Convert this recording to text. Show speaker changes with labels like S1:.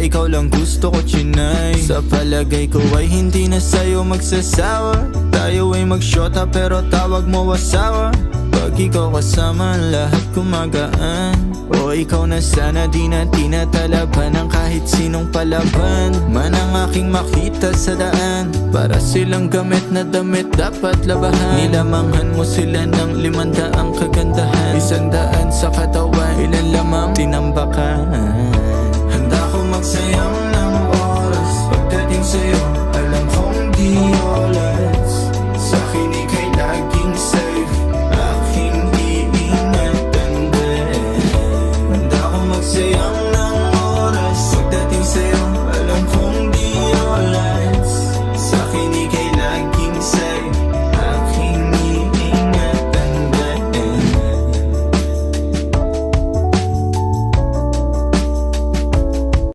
S1: ikaw lang gusto ko chinay. Sa palagay ko ay hindi na sa'yo magsasawa. Tayo ay magsyota pero tawag mo asawa. Pag ikaw kasama lahat kumagaan. O ikaw na sana di na tinatalaban ng kahit sinong palaban man ang aking makita sa daan. Para silang gamit na damit dapat labahan. Nilamanghan mo sila ng 500 kagandahan. 100 sa katawan, ilan lamang tinambakan.